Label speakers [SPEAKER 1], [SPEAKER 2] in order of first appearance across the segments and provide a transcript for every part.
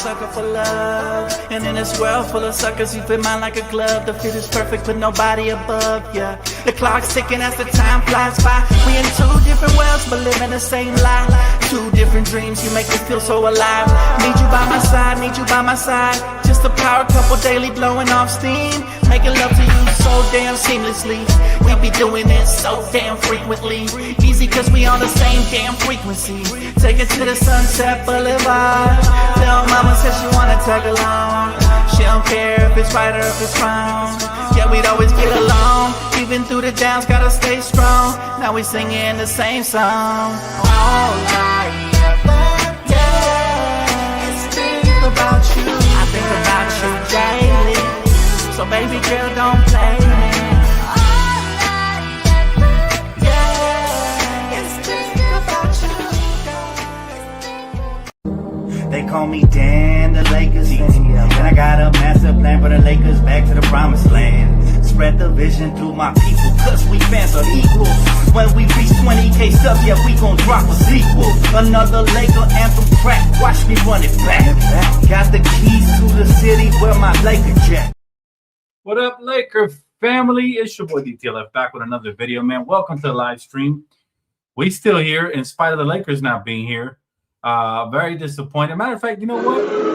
[SPEAKER 1] sucker for love. And in this world full of suckers, you fit mine like a glove. The fit is perfect, but nobody above, yeah. The clock's ticking as the time flies by. We in two different worlds, but living the same life. Two different dreams, you make me feel so alive. Need you by my side, need you by my side. Just a power couple daily blowing off steam. Making love to you so damn seamlessly. We be doing it so damn frequently. Easy cause we on the same damn frequency. Take it to the Sunset Boulevard. Tell mama said she wanna tag along. She don't care if it's right or if it's wrong. Yeah, we'd always get along. Even through the downs, gotta stay strong. Now we singing the same song. All I ever get is think about you. I think about you daily. So baby girl, don't play me. All I ever get is think about you. They call me Dan, the Lakers fan. And I got a master plan for the Lakers back to the promised land. Spread the vision through my people, cause we fans are equal. When we reach 20K subs, yeah, we gon' drop a sequel. Another Laker anthem track, watch me run it back. Got the keys to the city where my Laker jet.
[SPEAKER 2] What up, Laker family? It's your boy DTLF back with another video, man. Welcome to the live stream. We still here in spite of the Lakers not being here. Very disappointed. Matter of fact, you know what?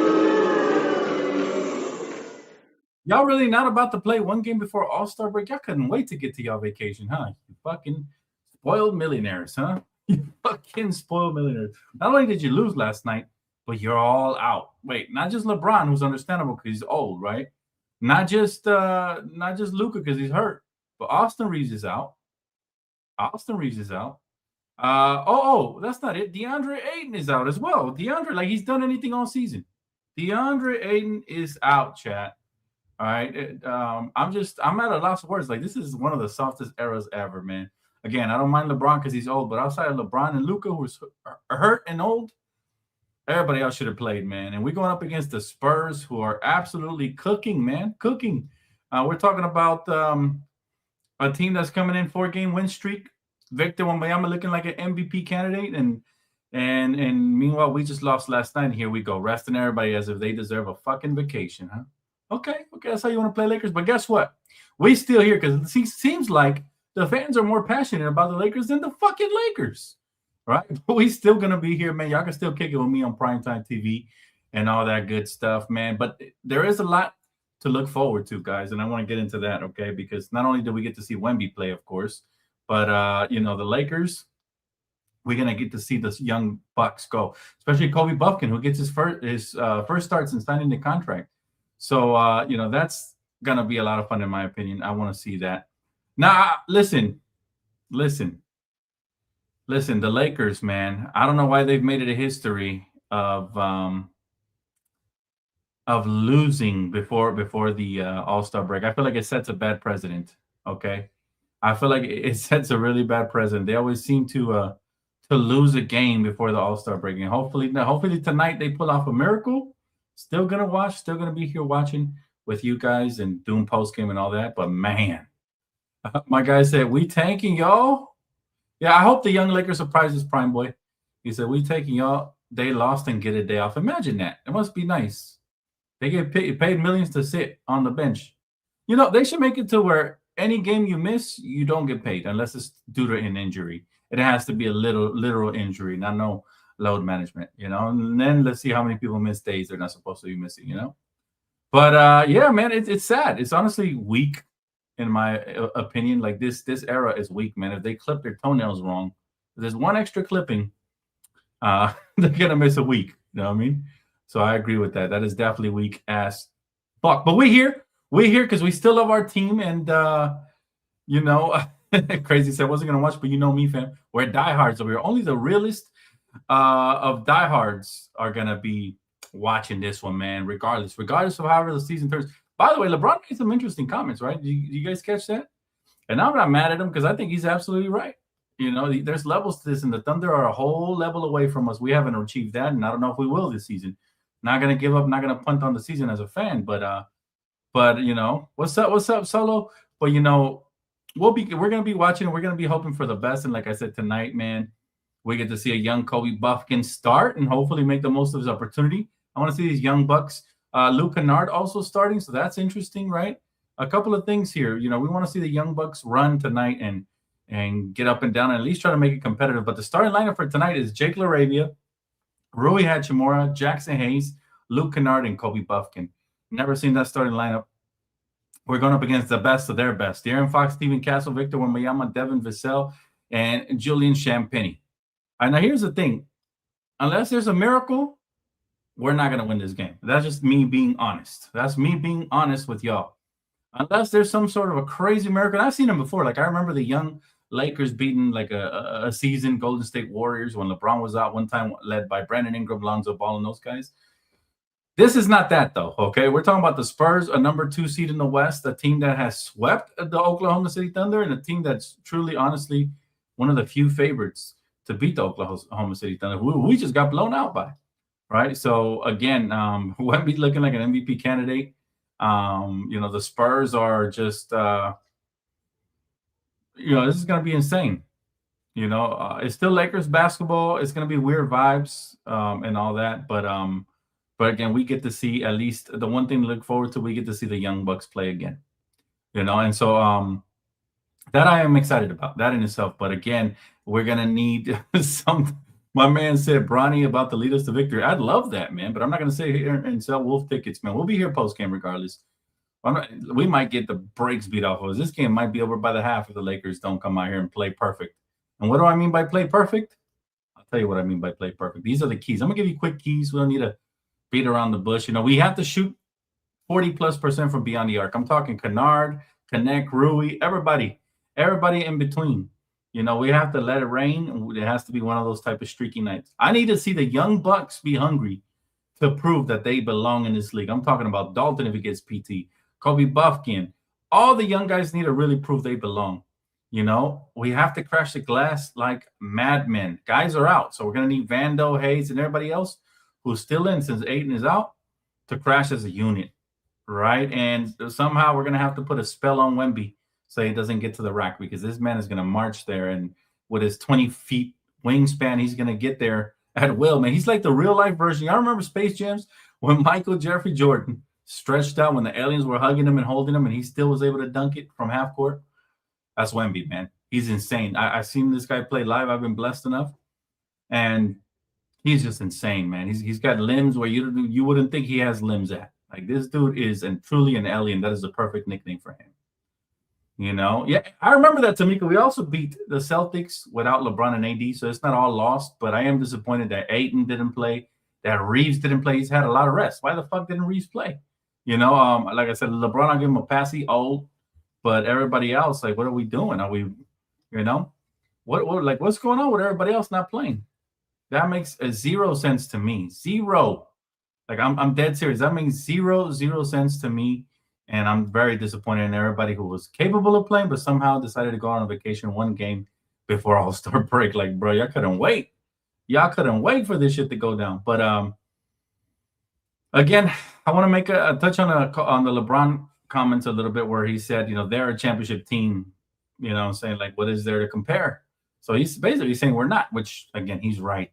[SPEAKER 2] Y'all really not about to play one game before All-Star break? Y'all couldn't wait to get to y'all vacation, huh? You fucking spoiled millionaires, huh? You fucking spoiled millionaires. Not only did you lose last night, but you're all out. Wait, not just LeBron, who's understandable because he's old, right? Not just Luka because he's hurt, but Austin Reeves is out. Austin Reeves is out. That's not it. DeAndre Ayton is out as well. DeAndre, like he's done anything all season. DeAndre Ayton is out, chat. All right. I'm at a loss of words. Like, this is one of the softest eras ever, man. Again, I don't mind LeBron because he's old, but outside of LeBron and Luka, who's hurt and old, everybody else should have played, man. And we're going up against the Spurs, who are absolutely cooking, man. Cooking. We're talking about a team that's coming in 4-game win streak. Victor Wembanyama looking like an MVP candidate, and meanwhile, we just lost last night. And here we go, resting everybody as if they deserve a fucking vacation, huh? Okay, that's how you want to play Lakers. But guess what? We still here because it seems like the fans are more passionate about the Lakers than the fucking Lakers, right? But we still going to be here, man. Y'all can still kick it with me on Primetime TV and all that good stuff, man. But there is a lot to look forward to, guys, and I want to get into that, okay? Because not only do we get to see Wemby play, of course, but, the Lakers, we're going to get to see this young Bucks go, especially Kobe Buffkin, who gets his first start since signing the contract. So, that's going to be a lot of fun, in my opinion. I want to see that. Now, listen, the Lakers, man, I don't know why they've made it a history of losing before the All-Star break. I feel like it sets a bad precedent, okay? I feel like it sets a really bad precedent. They always seem to lose a game before the All-Star break. And hopefully tonight they pull off a miracle. Still going to watch, still going to be here watching with you guys and doing post-game and all that. But, man, my guy said, we tanking, y'all? Yeah, I hope the young Lakers surprises Prime Boy. He said, we taking y'all. They lost and get a day off. Imagine that. It must be nice. They get paid millions to sit on the bench. They should make it to where any game you miss, you don't get paid unless it's due to an injury. It has to be a literal injury, not no load management, and then let's see how many people miss days they're not supposed to be missing, But yeah, man, it's sad. It's honestly weak, in my opinion. Like this era is weak, man. If they clip their toenails wrong, if there's one extra clipping, they're gonna miss a week. You know what I mean? So I agree with that. That is definitely weak ass fuck. But we're here because we still love our team, and Crazy said wasn't gonna watch, but me, fam. We're diehards over here. Only the realest of diehards are gonna be watching this one, man. Regardless of however the season turns. By the way, LeBron made some interesting comments, right? Do you guys catch that? And I'm not mad at him because I think he's absolutely right. There's levels to this, and the Thunder are a whole level away from us. We haven't achieved that, and I don't know if we will this season. Not gonna give up, not gonna punt on the season as a fan, but what's up, Solo? But we're gonna be watching, and we're gonna be hoping for the best. And like I said, tonight, man, we get to see a young Kobe Buffkin start and hopefully make the most of his opportunity. I want to see these young bucks. Luke Kennard also starting, so that's interesting, right? A couple of things here. We want to see the young bucks run tonight and get up and down and at least try to make it competitive. But the starting lineup for tonight is Jake LaRavia, Rui Hachimura, Jackson Hayes, Luke Kennard, and Kobe Buffkin. Never seen that starting lineup. We're going up against the best of their best. De'Aaron Fox, Stephen Castle, Victor Wembanyama, Devin Vassell, and Julian Champagnie. Now, here's the thing. Unless there's a miracle, we're not going to win this game. That's just me being honest. That's me being honest with y'all. Unless there's some sort of a crazy miracle. And I've seen them before. Like, I remember the young Lakers beating like a seasoned Golden State Warriors when LeBron was out one time, led by Brandon Ingram, Lonzo Ball, and those guys. This is not that, though, okay? We're talking about the Spurs, a number 2 seed in the West, a team that has swept the Oklahoma City Thunder, and a team that's truly, honestly, one of the few favorites to beat the Oklahoma City Thunder, who we just got blown out by, right? So, again, Wemby looking like an MVP candidate. The Spurs are just, this is going to be insane. It's still Lakers basketball. It's going to be weird vibes and all that. But again, we get to see at least the one thing to look forward to. We get to see the young Bucks play again, and so that I am excited about, that in itself. But again, we're going to need some. My man said, Bronny about to lead us to victory. I'd love that, man, but I'm not going to sit here and sell Wolf tickets, man. We'll be here post-game regardless. We might get the brakes beat off of us. This game might be over by the half if the Lakers don't come out here and play perfect. And what do I mean by play perfect? I'll tell you what I mean by play perfect. These are the keys. I'm going to give you quick keys. We don't need to beat around the bush. We have to shoot 40+% from beyond the arc. I'm talking Kennard, Connect, Rui, everybody in between. We have to let it rain. It has to be one of those type of streaky nights. I need to see the young Bucks be hungry to prove that they belong in this league. I'm talking about Dalton if he gets PT, Kobe Buffkin. All the young guys need to really prove they belong. We have to crash the glass like madmen. Guys are out, so we're going to need Vando, Hayes, and everybody else who's still in since Aiden is out to crash as a unit, right? And somehow we're going to have to put a spell on Wemby so he doesn't get to the rack, because this man is going to march there, and with his 20 feet wingspan, he's going to get there at will, man. He's like the real-life version. Y'all remember Space Jams when Michael Jeffrey Jordan stretched out when the aliens were hugging him and holding him, and he still was able to dunk it from half court? That's Wemby, man. He's insane. I've seen this guy play live. I've been blessed enough, and he's just insane, man. He's got limbs where you wouldn't think he has limbs at. Like, this dude is truly an alien. That is the perfect nickname for him. Yeah, I remember that, Tamika. We also beat the Celtics without LeBron and AD, so it's not all lost. But I am disappointed that Ayton didn't play, that Reeves didn't play. He's had a lot of rest. Why the fuck didn't Reeves play? Like I said, LeBron, I'll give him a pass. He old, but everybody else, like, what are we doing? Are we, what's going on with everybody else not playing? That makes zero sense to me. Zero. Like, I'm dead serious. That makes zero sense to me. And I'm very disappointed in everybody who was capable of playing, but somehow decided to go on a vacation one game before All-Star break. Like, bro, y'all couldn't wait. Y'all couldn't wait for this shit to go down. But again, I want to make a touch on the LeBron comments a little bit, where he said, they're a championship team. Saying, like, what is there to compare? So he's basically saying we're not, which, again, he's right.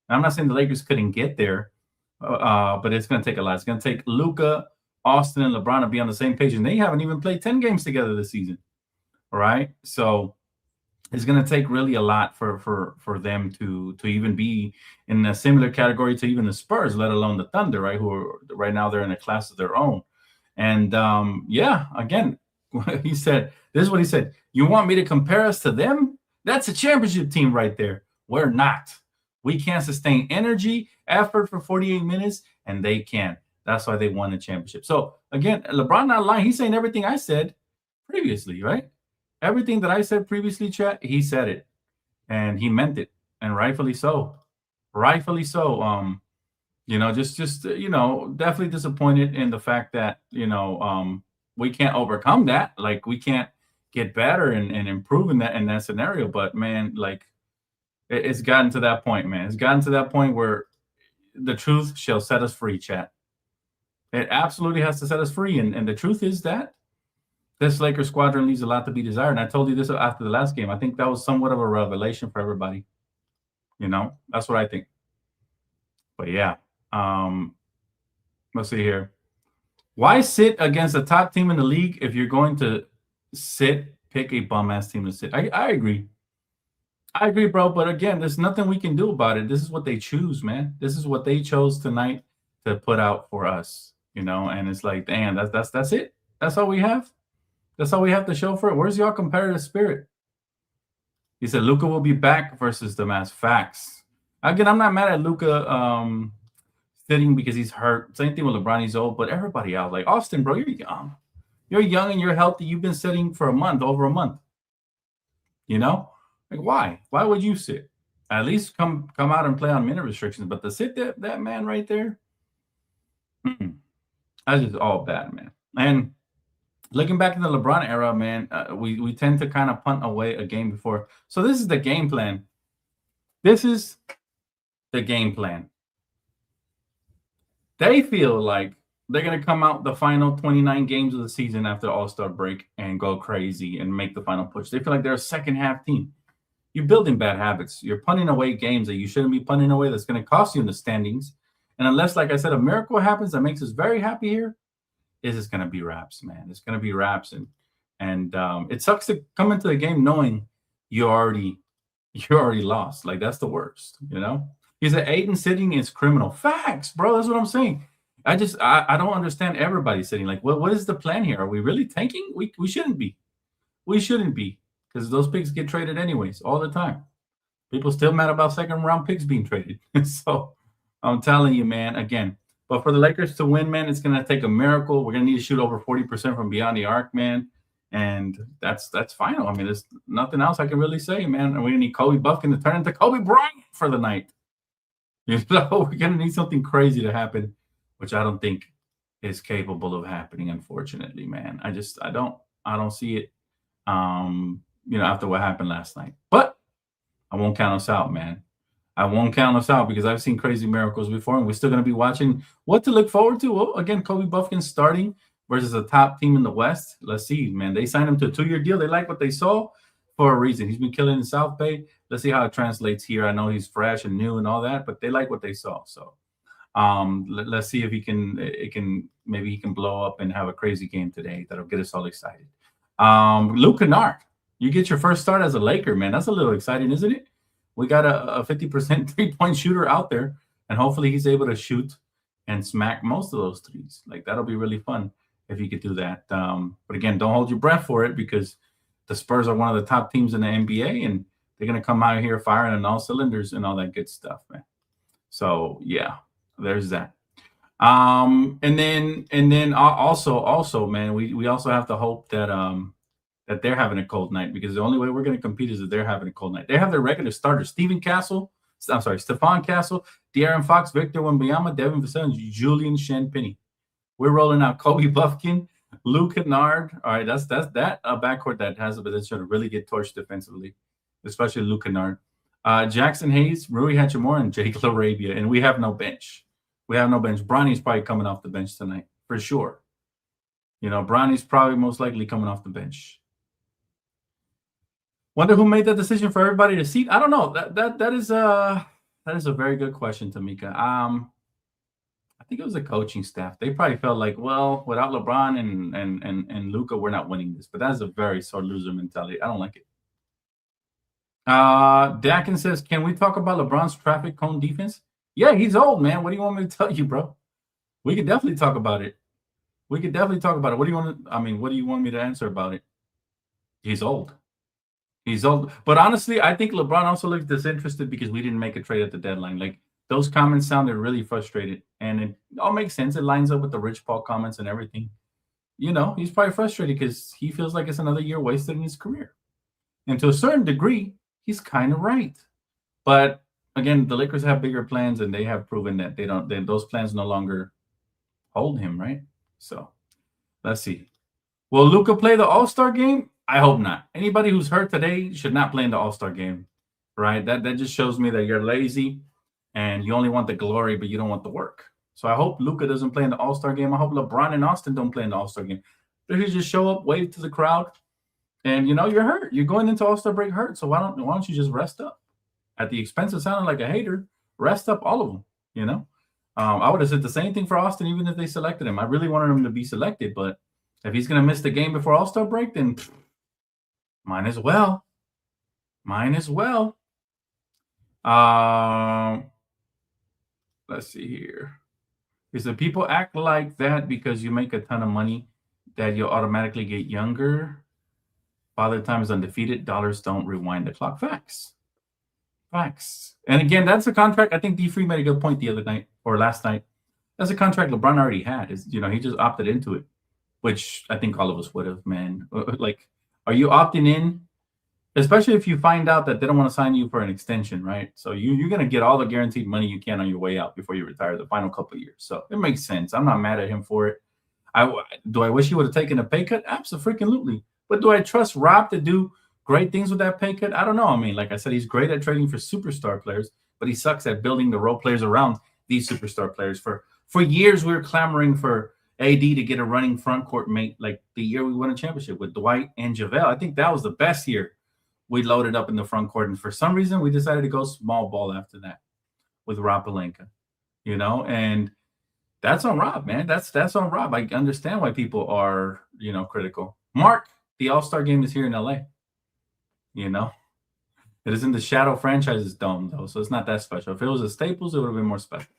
[SPEAKER 2] And I'm not saying the Lakers couldn't get there, but it's going to take a lot. It's going to take Luka, Austin, and LeBron to be on the same page, and they haven't even played 10 games together this season, right? So it's going to take really a lot for them to even be in a similar category to even the Spurs, let alone the Thunder, right? Who are right now, they're in a class of their own. And again, he said, this is what he said: you want me to compare us to them? That's a championship team right there. We're not. We can't sustain energy, effort for 48 minutes, and they can. That's why they won the championship. So, again, LeBron not lying. He's saying everything I said previously, right? Everything that I said previously, chat, he said it. And he meant it. And rightfully so. Rightfully so. Definitely disappointed in the fact that, we can't overcome that. Like, we can't get better and improve in that scenario. But, man, like, it's gotten to that point, man. It's gotten to that point where the truth shall set us free, chat. It absolutely has to set us free. And the truth is that this Lakers squadron leaves a lot to be desired. And I told you this after the last game. I think that was somewhat of a revelation for everybody. That's what I think. But yeah, Let's see here. Why sit against a top team in the league if you're going to pick a bum ass team to sit? I agree. I agree, bro. But again, there's nothing we can do about it. This is what they choose, man. This is what they chose tonight to put out for us, And it's like, damn, that's it. That's all we have. That's all we have to show for it. Where's y'all competitive spirit? He said Luka will be back versus the Mavs. Facts. Again, I'm not mad at Luka sitting because he's hurt. Same thing with LeBron. He's old, but everybody else, like Austin, bro, you're young. You're young and you're healthy. You've been sitting for over a month. Like why? Why would you sit? At least come out and play on minute restrictions. But to sit that man right there, that's just all bad, man. And looking back in the LeBron era, man, we tend to kind of punt away a game before. So this is the game plan. This is the game plan. They feel like they're going to come out the final 29 games of the season after All-Star break and go crazy and make the final push. They feel like they're a second-half team. You're building bad habits. You're punting away games that you shouldn't be punting away that's going to cost you in the standings. And unless, like I said, a miracle happens that makes us very happy here, it's just going to be wraps, man. It's going to be wraps. And it sucks to come into the game knowing you already lost. Like, that's the worst, He said Aiden sitting is criminal. Facts, bro. That's what I'm saying. I don't understand everybody sitting. Like, what is the plan here? Are we really tanking? We shouldn't be. We shouldn't be, because those picks get traded anyways all the time. People still mad about second-round picks being traded. So I'm telling you, man, again, but for the Lakers to win, man, it's going to take a miracle. We're going to need to shoot over 40% from beyond the arc, man. And that's final. I mean, there's nothing else I can really say, man. And we're going to need Kobe Buffkin to turn into Kobe Bryant for the night. We're going to need something crazy to happen, which I don't think is capable of happening, unfortunately, man. I don't see it, after what happened last night. But I won't count us out, man. I won't count us out because I've seen crazy miracles before, and we're still going to be watching what to look forward to. Well, again, Kobe Buffkin starting versus a top team in the West. Let's see, man. They signed him to a 2-year deal. They like what they saw for a reason. He's been killing in South Bay. Let's see how it translates here. I know he's fresh and new and all that, but they like what they saw. So let's see if maybe he can blow up and have a crazy game today that'll get us all excited. Luke Kennard, you get your first start as a Laker, man. That's a little exciting, isn't it? We got a 50% three-point shooter out there, and hopefully he's able to shoot and smack most of those threes. Like, that'll be really fun if he could do that. But again, don't hold your breath for it, because the Spurs are one of the top teams in the NBA, and they're going to come out here firing on all cylinders and all that good stuff, man. So, yeah, there's that. And then also, man, we also have to hope that they're having a cold night, because the only way we're going to compete is if they're having a cold night. They have their regular starters: Stephon Castle, De'Aaron Fox, Victor Wembanyama, Devin Vassell, and Julian Champagnie. We're rolling out Kobe Buffkin, Luke Kennard. All right, that's that backcourt that has the potential to really get torched defensively, especially Luke Kennard. Jackson Hayes, Rui Hachimura, and Jake LaRavia. And we have no bench. Bronny's probably coming off the bench tonight, for sure. Bronny's probably most likely coming off the bench. Wonder who made that decision for everybody to seat? I don't know. That is a very good question, Tamika. I think it was the coaching staff. They probably felt like, well, without LeBron and Luka, we're not winning this. But that is a very sore loser mentality. I don't like it. Dakin says, can we talk about LeBron's traffic cone defense? Yeah, he's old, man. What do you want me to tell you, bro? We could definitely talk about it. What do you want me to answer about it? He's old. But honestly, I think LeBron also looks disinterested because we didn't make a trade at the deadline. Like, those comments sounded really frustrated, and it all makes sense. It lines up with the Rich Paul comments and everything. He's probably frustrated because he feels like it's another year wasted in his career. And to a certain degree, he's kind of right. But again, the Lakers have bigger plans, and they have proven that those plans no longer hold him, right? So let's see. Will Luka play the All-Star game? I hope not. Anybody who's hurt today should not play in the All-Star game, right? That just shows me that you're lazy and you only want the glory, but you don't want the work. So I hope Luka doesn't play in the All-Star game. I hope LeBron and Austin don't play in the All-Star game. They just show up, wave to the crowd, and you're hurt. You're going into All-Star break hurt. So why don't you just rest up? At the expense of sounding like a hater, rest up all of them, I would have said the same thing for Austin, even if they selected him. I really wanted him to be selected, but if he's going to miss the game before All-Star break, then might as well. Might as well. Let's see here. Is that people act like that because you make a ton of money that you'll automatically get younger? Father Time is undefeated. Dollars don't rewind the clock. Facts. And again, that's a contract. I think D Free made a good point the other night or last night. That's a contract LeBron already had. He just opted into it, which I think all of us would have, man. Like, are you opting in? Especially if you find out that they don't want to sign you for an extension, right? So you're going to get all the guaranteed money you can on your way out before you retire the final couple of years. So it makes sense. I'm not mad at him for it. Do I wish he would have taken a pay cut? Absolutely. But do I trust Rob to do great things with that pay cut? I don't know. I mean, like I said, he's great at trading for superstar players, but he sucks at building the role players around these superstar players. For years, we were clamoring for AD to get a running front court mate, like the year we won a championship with Dwight and JaVale. I think that was the best year we loaded up in the front court. And for some reason, we decided to go small ball after that with Rob Pelinka, and that's on Rob, man. That's on Rob. I understand why people are, critical. Mark, the All-Star game is here in LA. It is in the Shadow Franchises Dome, though, so it's not that special. If it was a Staples, it would have been more special,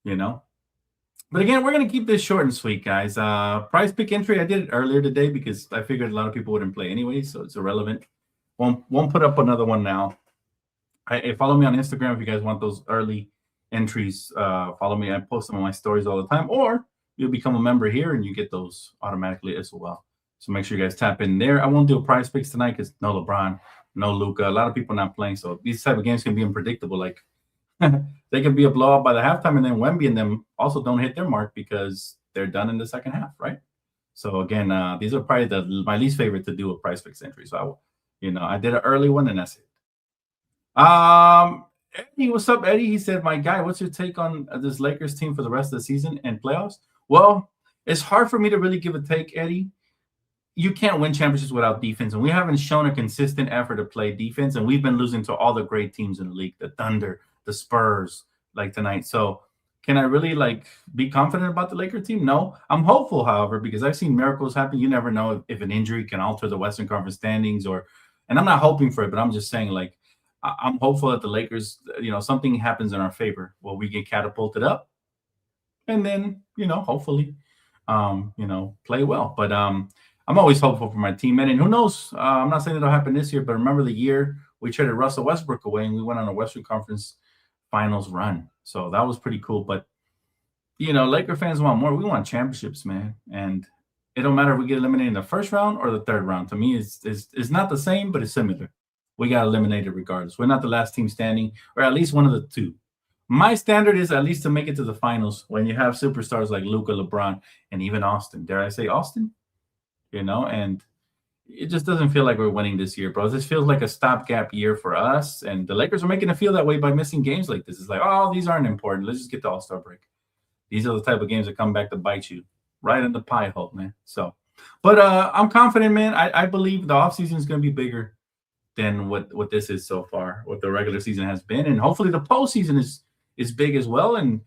[SPEAKER 2] But again, we're going to keep this short and sweet, guys. Prize pick entry, I did it earlier today because I figured a lot of people wouldn't play anyway, so it's irrelevant. Won't put up another one now. Follow me on Instagram if you guys want those early entries. Follow me. I post them on my stories all the time. Or you'll become a member here and you get those automatically as well. So make sure you guys tap in there. I won't do a prize picks tonight because no LeBron, no Luka. A lot of people not playing. So these type of games can be unpredictable. Like they can be a blowout by the halftime, and then Wemby and them also don't hit their mark because they're done in the second half, right? So again, these are probably my least favorite to do a prize picks entry. So I did an early one, and that's it. Eddie, what's up, Eddie? He said, my guy, what's your take on this Lakers team for the rest of the season and playoffs? Well, it's hard for me to really give a take, Eddie. You can't win championships without defense, and we haven't shown a consistent effort to play defense, and we've been losing to all the great teams in the league, the Thunder, the Spurs, like tonight. So can I really be confident about the Laker team? No. I'm hopeful, however, because I've seen miracles happen. You never know if an injury can alter the Western Conference standings, and I'm not hoping for it, but I'm just saying, I'm hopeful that the Lakers, something happens in our favor where we get catapulted up and then, hopefully, play well. But I'm always hopeful for my team, man. And who knows? I'm not saying it'll happen this year, but remember the year we traded Russell Westbrook away and we went on a Western Conference Finals run. So that was pretty cool. But, Laker fans want more. We want championships, man. And it don't matter if we get eliminated in the first round or the third round. To me, it's not the same, but it's similar. We got eliminated regardless. We're not the last team standing, or at least one of the two. My standard is at least to make it to the finals when you have superstars like Luka, LeBron, and even Austin. Dare I say Austin? And it just doesn't feel like we're winning this year, bro. This feels like a stopgap year for us, and the Lakers are making it feel that way by missing games like this. It's like, oh, these aren't important. Let's just get the All-Star break. These are the type of games that come back to bite you right in the pie hole, man. So, but I'm confident, man. I believe the offseason is going to be bigger than what this is so far, what the regular season has been. And hopefully the postseason is big as well. And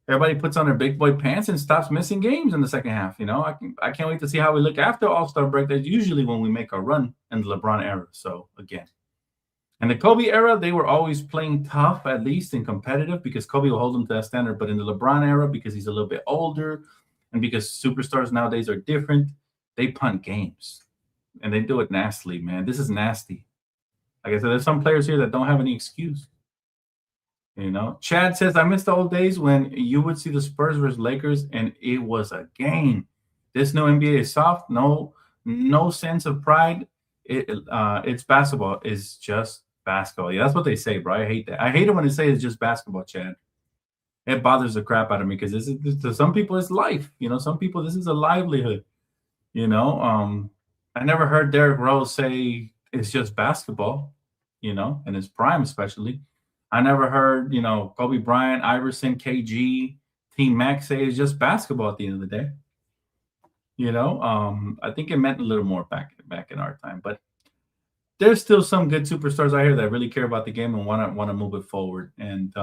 [SPEAKER 2] everybody puts on their big boy pants and stops missing games in the second half. I can't wait to see how we look after All-Star break. That's usually when we make our run in the LeBron era. So again, in the Kobe era, they were always playing tough, at least, and competitive because Kobe will hold them to that standard. But in the LeBron era, because he's a little bit older and because superstars nowadays are different, they punt games. And they do it nastily, man. This is nasty. Like I said, there's some players here that don't have any excuse. Chad says, I miss the old days when you would see the Spurs versus Lakers and it was a game. This new NBA is soft. No sense of pride. It's basketball. It's just basketball. Yeah, that's what they say, bro. I hate that. I hate it when they say it's just basketball, Chad. It bothers the crap out of me because to some people it's life. Some people this is a livelihood. I never heard Derrick Rose say it's just basketball, in his prime especially. I never heard, Kobe Bryant, Iverson, KG, Team Max say it's just basketball at the end of the day. I think it meant a little more back in our time. But there's still some good superstars out here that really care about the game and want to move it forward. And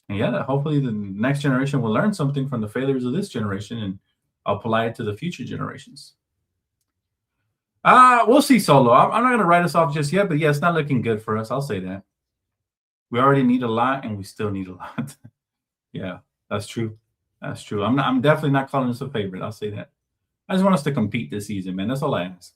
[SPEAKER 2] And yeah, hopefully the next generation will learn something from the failures of this generation and apply it to the future generations. We'll see, Solo. I'm not going to write us off just yet, but yeah, it's not looking good for us. I'll say that. We already need a lot, and we still need a lot. Yeah, that's true. That's true. I'm definitely not calling us a favorite. I'll say that. I just want us to compete this season, man. That's all I ask.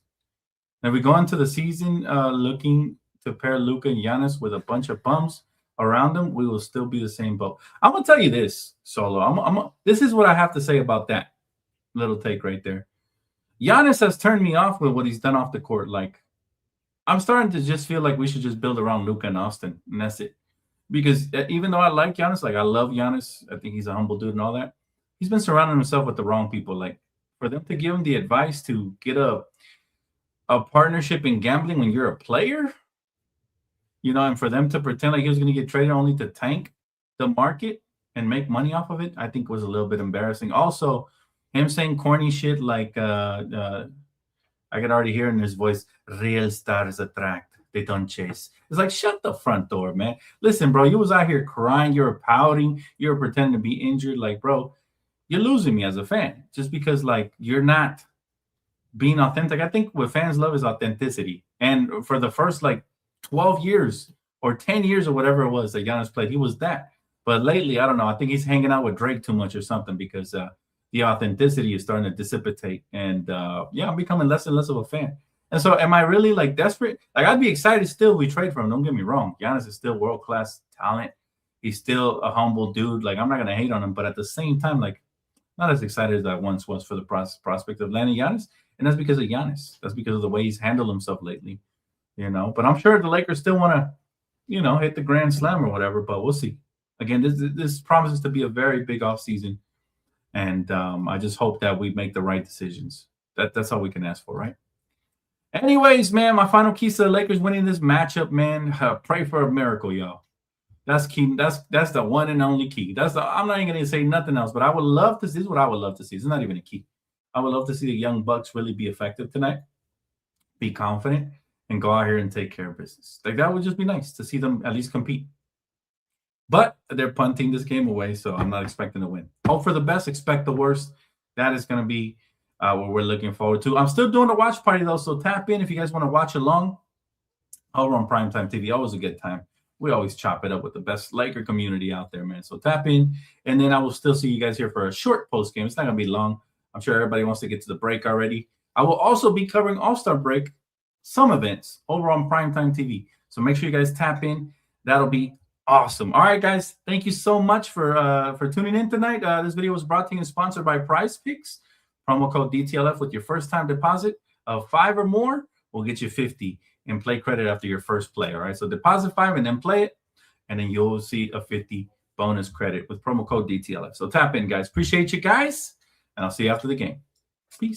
[SPEAKER 2] And we go into the season looking to pair Luka and Giannis with a bunch of bums around them, we will still be the same boat. I'm gonna tell you this, Solo. This is what I have to say about that little take right there. Giannis has turned me off with what he's done off the court. Like, I'm starting to just feel like we should just build around Luka and Austin, and that's it. Because even though I like Giannis, like I love Giannis, I think he's a humble dude and all that. He's been surrounding himself with the wrong people. Like, for them to give him the advice to get a partnership in gambling when you're a player, and for them to pretend like he was going to get traded only to tank the market and make money off of it, I think was a little bit embarrassing. Also, him saying corny shit like I could already hear in his voice, real stars attract, they don't chase. It's like, shut the front door, man. Listen, bro, you was out here crying, you were pouting, you were pretending to be injured. Like, bro, you're losing me as a fan just because, like, you're not being authentic. I think what fans love is authenticity. And for the first, 12 years or 10 years or whatever it was that Giannis played, he was that. But lately, I don't know. I think he's hanging out with Drake too much or something because the authenticity is starting to dissipate. And I'm becoming less and less of a fan. And so am I really desperate? I'd be excited still if we trade for him. Don't get me wrong. Giannis is still world-class talent. He's still a humble dude. I'm not going to hate on him. But at the same time, not as excited as I once was for the prospect of landing Giannis. And that's because of Giannis. That's because of the way he's handled himself lately. But I'm sure the Lakers still want to, hit the grand slam or whatever, but we'll see. Again, this promises to be a very big offseason. And I just hope that we make the right decisions. That's all we can ask for, right? Anyways, man, my final keys to the Lakers winning this matchup, man. Pray for a miracle, y'all. That's key. That's the one and only key. I'm not even going to say nothing else, but I would love to see. This is what I would love to see. It's not even a key. I would love to see the young Bucks really be effective tonight, be confident, and go out here and take care of business. That would just be nice to see them at least compete. But they're punting this game away, so I'm not expecting to win. Hope for the best, expect the worst. That is going to be what we're looking forward to. I'm still doing a watch party, though, so tap in if you guys want to watch along. Over on Primetime TV, always a good time. We always chop it up with the best Laker community out there, man. So tap in, and then I will still see you guys here for a short post game. It's not going to be long. I'm sure everybody wants to get to the break already. I will also be covering All-Star break, some events over on Primetime TV. So make sure you guys tap in. That'll be awesome. All right, guys. Thank you so much for tuning in tonight. This video was brought to you and sponsored by Prize Picks. Promo code DTLF with your first-time deposit of $5 or more will get you $50 in play credit after your first play. All right, so deposit $5 and then play it, and then you'll see a $50 bonus credit with promo code DTLF. So tap in, guys. Appreciate you guys, and I'll see you after the game. Peace.